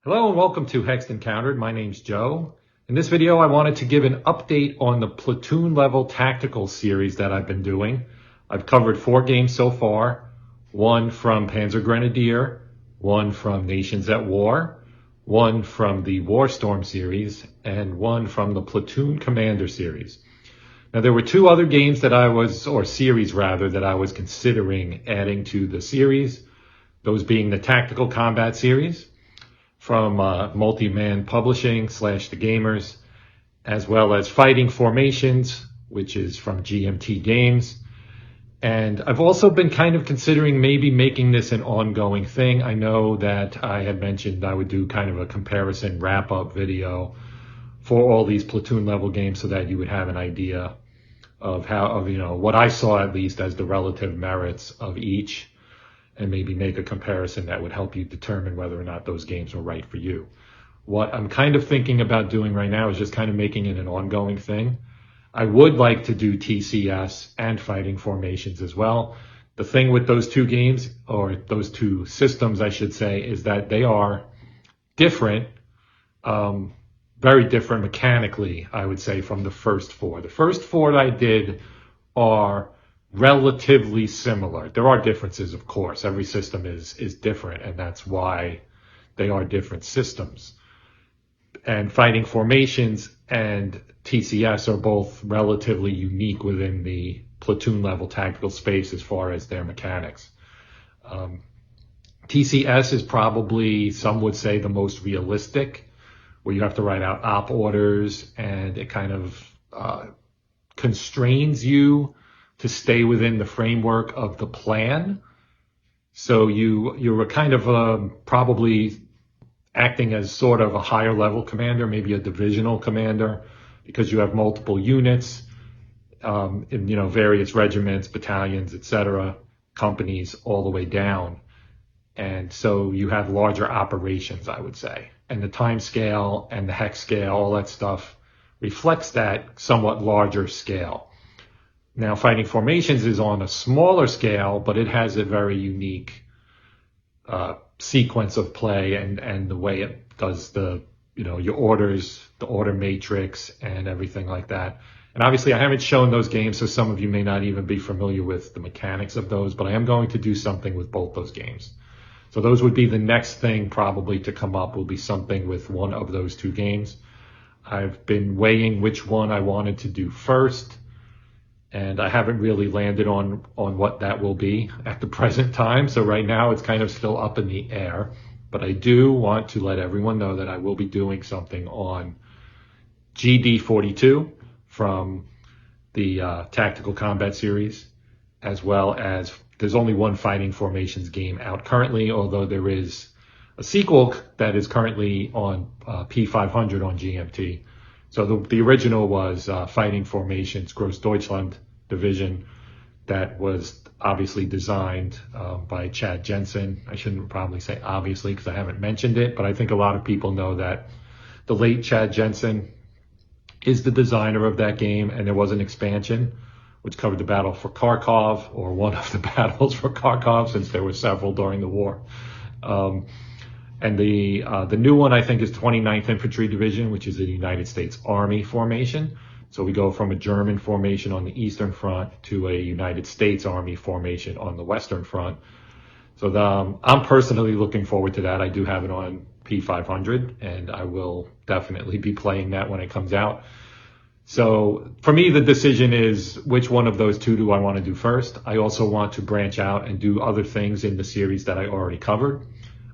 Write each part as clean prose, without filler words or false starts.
Hello and welcome to Hexed Countered. My name's Joe. In this video, I wanted to give an update on the Platoon-Level tactical series that I've been doing. I've covered 4 games so far, 1 from Panzer Grenadier, 1 from Nations at War, 1 from the Warstorm series, and 1 from the Platoon Commander series. Now there were 2 other games that I was considering adding to the series, those being the Tactical Combat series from Multi-Man Publishing / The Gamers, as well as Fighting Formations, which is from GMT Games. And I've also been kind of considering maybe making this an ongoing thing. I know that I had mentioned I would do kind of a comparison wrap-up video for all these Platoon level games so that you would have an idea of what I saw at least as the relative merits of each, and maybe make a comparison that would help you determine whether or not those games were right for you. What I'm kind of thinking about doing right now is just kind of making it an ongoing thing. I would like to do TCS and Fighting Formations as well. The thing with those 2 games, or those 2 systems I should say, is that they are different, very different mechanically, I would say, from the first 4. The first 4 that I did are relatively similar. There are differences, of course. Every system is different, and that's why they are different systems. And Fighting Formations and TCS are both relatively unique within the platoon level tactical space as far as their mechanics. TCS is probably, some would say, the most realistic, where you have to write out op orders, and it kind of constrains you to stay within the framework of the plan. So you were kind of probably acting as sort of a higher level commander, maybe a divisional commander, because you have multiple units in various regiments, battalions, etc., companies, all the way down. And so you have larger operations, I would say. And the time scale and the hex scale, all that stuff reflects that somewhat larger scale. Now, Fighting Formations is on a smaller scale, but it has a very unique sequence of play and the way it does your orders, the order matrix, and everything like that. And obviously, I haven't shown those games, so some of you may not even be familiar with the mechanics of those, but I am going to do something with both those games. So those would be the next thing probably to come up, will be something with one of those 2 games. I've been weighing which one I wanted to do first, and I haven't really landed on what that will be at the present time. So right now it's kind of still up in the air, but I do want to let everyone know that I will be doing something on GD42 from the Tactical Combat series, as well as there's only 1 Fighting Formations game out currently, although there is a sequel that is currently on P500 on GMT. So the original was Fighting Formations Großdeutschland Division, that was obviously designed by Chad Jensen. I shouldn't probably say obviously because I haven't mentioned it, but I think a lot of people know that the late Chad Jensen is the designer of that game, and there was an expansion which covered the battle for Kharkov, or one of the battles for Kharkov, since there were several during the war. And the new one, I think, is 29th Infantry Division, which is a United States Army formation. So we go from a German formation on the Eastern Front to a United States Army formation on the Western Front. So I'm personally looking forward to that. I do have it on P500, and I will definitely be playing that when it comes out. So for me, the decision is which one of those 2 do I want to do first. I also want to branch out and do other things in the series that I already covered.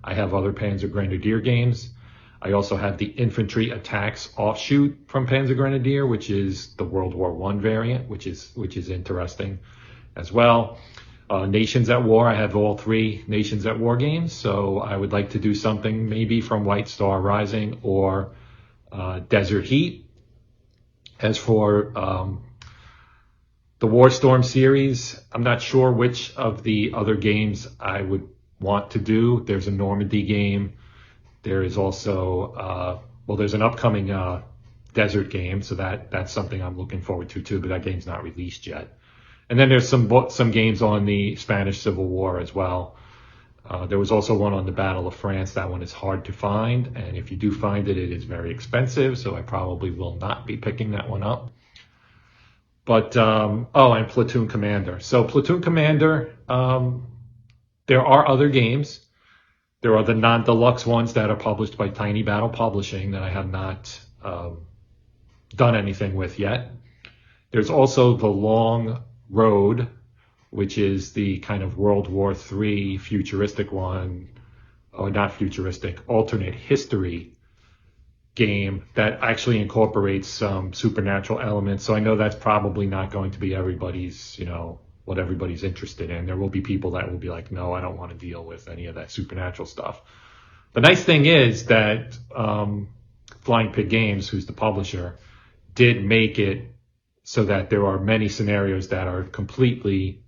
I have other Panzer Grenadier games. I also have the Infantry Attacks offshoot from Panzer Grenadier, which is the World War I variant, which is interesting as well. Nations at War, I have all 3 Nations at War games, so I would like to do something maybe from White Star Rising or Desert Heat. As for the Warstorm series, I'm not sure which of the other games I would want to do. There's a Normandy game. There is also, there's an upcoming desert game, so that's something I'm looking forward to too, but that game's not released yet. And then there's some games on the Spanish Civil War as well. There was also one on the Battle of France. That one is hard to find, and if you do find it, it is very expensive, so I probably will not be picking that one up. But, and Platoon Commander. So Platoon Commander, there are other games. There are the non-deluxe ones that are published by Tiny Battle Publishing that I have not done anything with yet. There's also The Long Road, which is the kind of World War III futuristic one, or not futuristic, alternate history game that actually incorporates some supernatural elements. So I know that's probably not going to be everybody's, what everybody's interested in. There will be people that will be like, no, I don't want to deal with any of that supernatural stuff. The nice thing is that Flying Pig Games, who's the publisher, did make it so that there are many scenarios that are completely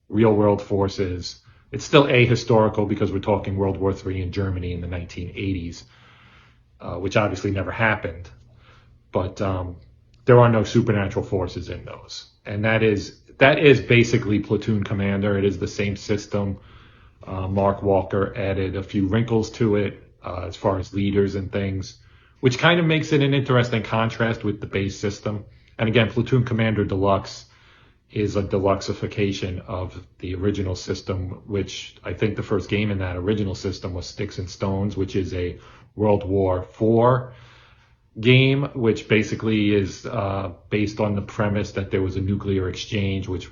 real world forces. It's still ahistorical because we're talking World War III in Germany in the 1980s, which obviously never happened. But there are no supernatural forces in those. And that is basically Platoon Commander. It is the same system. Mark Walker added a few wrinkles to it as far as leaders and things, which kind of makes it an interesting contrast with the base system. And again, Platoon Commander Deluxe is a deluxeification of the original system, which I think the first game in that original system was Sticks and Stones, which is a World War IV game, which basically is based on the premise that there was a nuclear exchange, which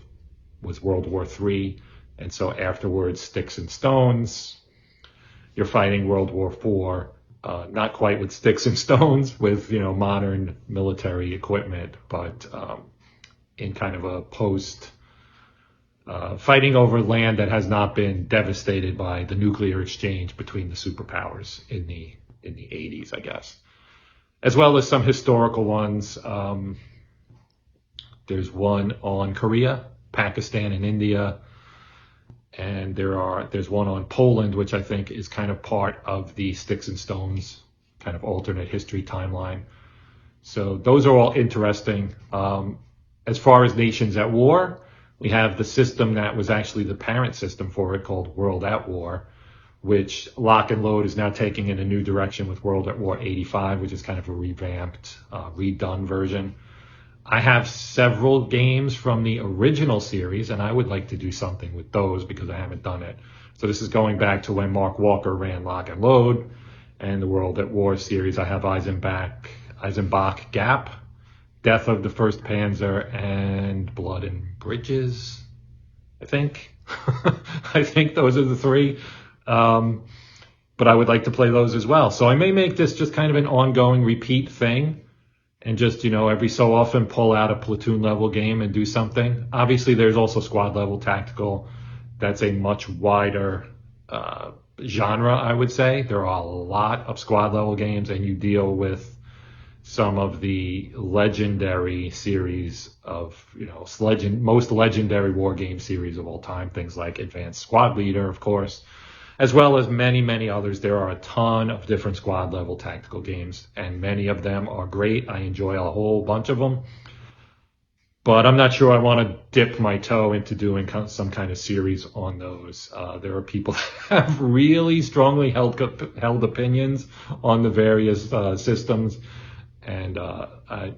was World War III. And so afterwards, Sticks and Stones, you're fighting World War IV, not quite with sticks and stones, with, modern military equipment, but in kind of a post fighting over land that has not been devastated by the nuclear exchange between the superpowers in the 80s, I guess. As well as some historical ones. There's one on Korea, Pakistan, and India. And there's one on Poland, which I think is kind of part of the Sticks and Stones kind of alternate history timeline. So those are all interesting. As far as Nations at War, we have the system that was actually the parent system for it called World at War, which Lock and Load is now taking in a new direction with World at War 85, which is kind of a revamped, redone version. I have several games from the original series, and I would like to do something with those because I haven't done it. So this is going back to when Mark Walker ran Lock and Load and the World at War series. I have Eisenbach Gap, Death of the First Panzer, and Blood and Bridges, I think. I think those are the three. But I would like to play those as well. So I may make this just kind of an ongoing repeat thing. And just, every so often pull out a platoon level game and do something. Obviously, there's also squad level tactical. That's a much wider genre, I would say. There are a lot of squad level games, and you deal with some of the legendary series of, most legendary war game series of all time. Things like Advanced Squad Leader, of course, as well as many, many others. There are a ton of different squad level tactical games, and many of them are great. I enjoy a whole bunch of them, but I'm not sure I want to dip my toe into doing some kind of series on those. There are people that have really strongly held opinions on the various systems, and I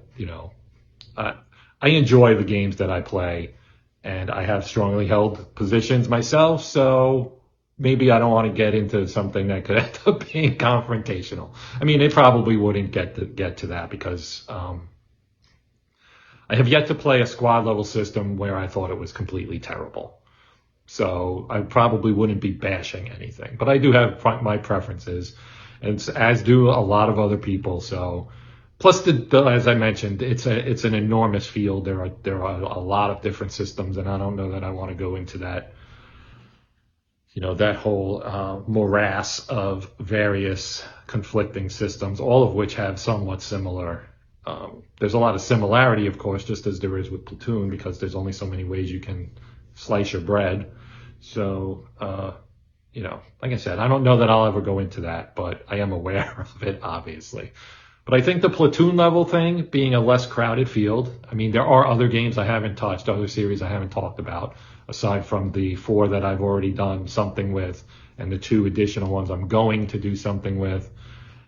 enjoy the games that I play, and I have strongly held positions myself, so maybe I don't want to get into something that could end up being confrontational. I mean, it probably wouldn't get to that because I have yet to play a squad level system where I thought it was completely terrible. So I probably wouldn't be bashing anything. But I do have my preferences, and as do a lot of other people. So plus, as I mentioned, it's an enormous field. There are a lot of different systems, and I don't know that I want to go into that. That whole morass of various conflicting systems, all of which have somewhat similar. There's a lot of similarity, of course, just as there is with Platoon, because there's only so many ways you can slice your bread. So, like I said, I don't know that I'll ever go into that, but I am aware of it, obviously. But I think the platoon level thing, being a less crowded field, I mean, there are other games I haven't touched, other series I haven't talked about, aside from the 4 that I've already done something with, and the 2 additional ones I'm going to do something with,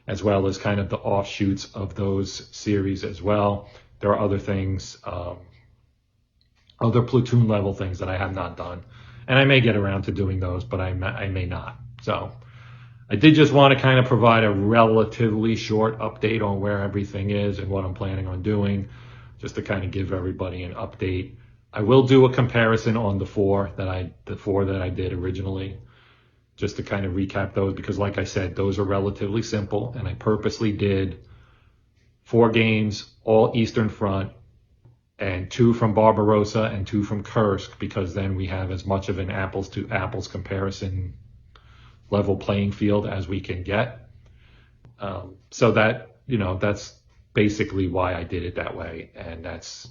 as well as kind of the offshoots of those series as well. There are other things, other Platoon level things that I have not done, and I may get around to doing those, but I may not. So I did just want to kind of provide a relatively short update on where everything is and what I'm planning on doing, just to kind of give everybody an update. I will do a comparison on the four that I did originally, just to kind of recap those, because like I said, those are relatively simple, and I purposely did 4 games, all Eastern Front, and 2 from Barbarossa and 2 from Kursk, because then we have as much of an apples to apples comparison level playing field as we can get. So that, that's basically why I did it that way. And that's,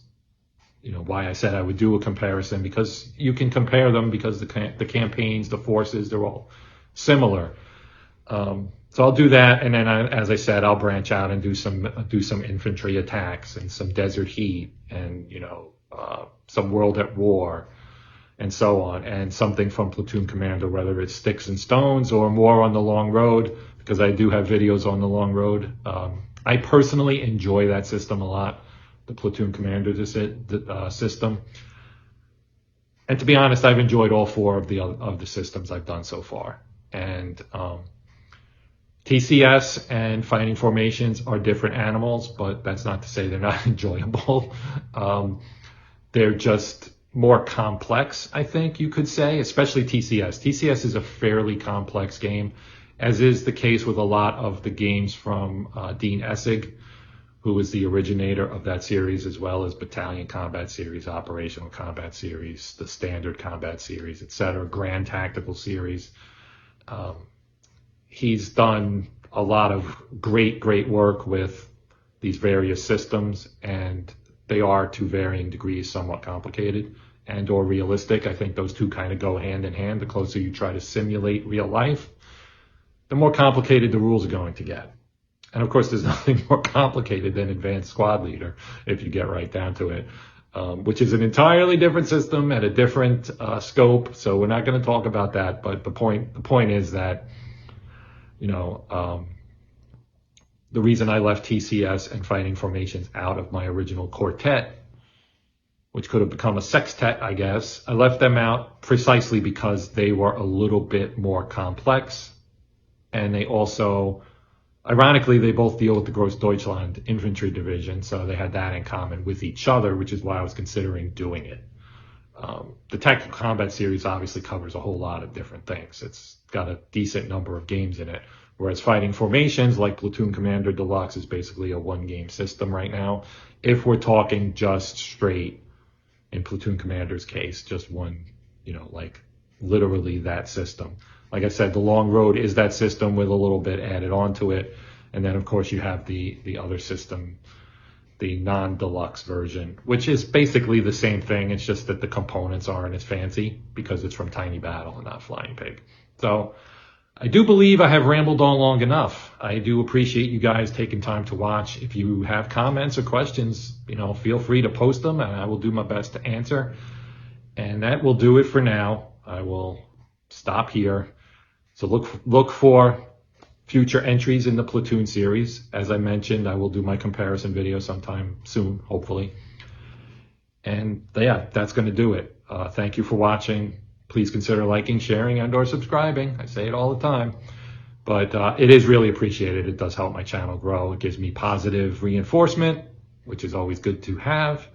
why I said I would do a comparison, because you can compare them, because the campaigns, the forces, they're all similar. So I'll do that, and then as I said, I'll branch out and do some infantry attacks and some desert heat, and some World at War, and so on, and something from Platoon Commander, whether it's Sticks and Stones or more on the Long Road, because I do have videos on the Long Road. I personally enjoy that system a lot, the Platoon Commander system. And to be honest, I've enjoyed all 4 of the systems I've done so far. And TCS and Fighting Formations are different animals, but that's not to say they're not enjoyable. They're just more complex, I think you could say, especially TCS. TCS is a fairly complex game, as is the case with a lot of the games from Dean Essig, who was the originator of that series, as well as Battalion Combat Series, Operational Combat Series, the Standard Combat Series, etc., Grand Tactical Series. He's done a lot of great work with these various systems, and they are to varying degrees somewhat complicated and or realistic. I think those 2 kind of go hand in hand. The closer you try to simulate real life, the more complicated the rules are going to get. And of course, there's nothing more complicated than Advanced Squad Leader, if you get right down to it, which is an entirely different system at a different scope. So we're not going to talk about that. But the point is that, the reason I left TCS and Fighting Formations out of my original quartet, which could have become a sextet, I guess, I left them out precisely because they were a little bit more complex. And they also, ironically, they both deal with the Grossdeutschland infantry division, so they had that in common with each other, which is why I was considering doing it. The Tactical Combat Series obviously covers a whole lot of different things. It's got a decent number of games in it, whereas Fighting Formations, like Platoon Commander Deluxe, is basically a 1-game system right now. If we're talking just straight, in Platoon Commander's case, just one, like literally that system. Like I said, the Long Road is that system with a little bit added onto it. And then, of course, you have the other system, the non-deluxe version, which is basically the same thing. It's just that the components aren't as fancy because it's from Tiny Battle and not Flying Pig. So I do believe I have rambled on long enough. I do appreciate you guys taking time to watch. If you have comments or questions, feel free to post them, and I will do my best to answer. And that will do it for now. I will stop here. So look for future entries in the Platoon series. As I mentioned, I will do my comparison video sometime soon, hopefully. And yeah, that's going to do it. Thank you for watching. Please consider liking, sharing, and or subscribing. I say it all the time. But it is really appreciated. It does help my channel grow. It gives me positive reinforcement, which is always good to have.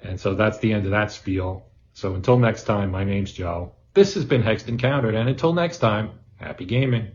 And so that's the end of that spiel. So until next time, my name's Joe. This has been Hexed Countered, and until next time, happy gaming.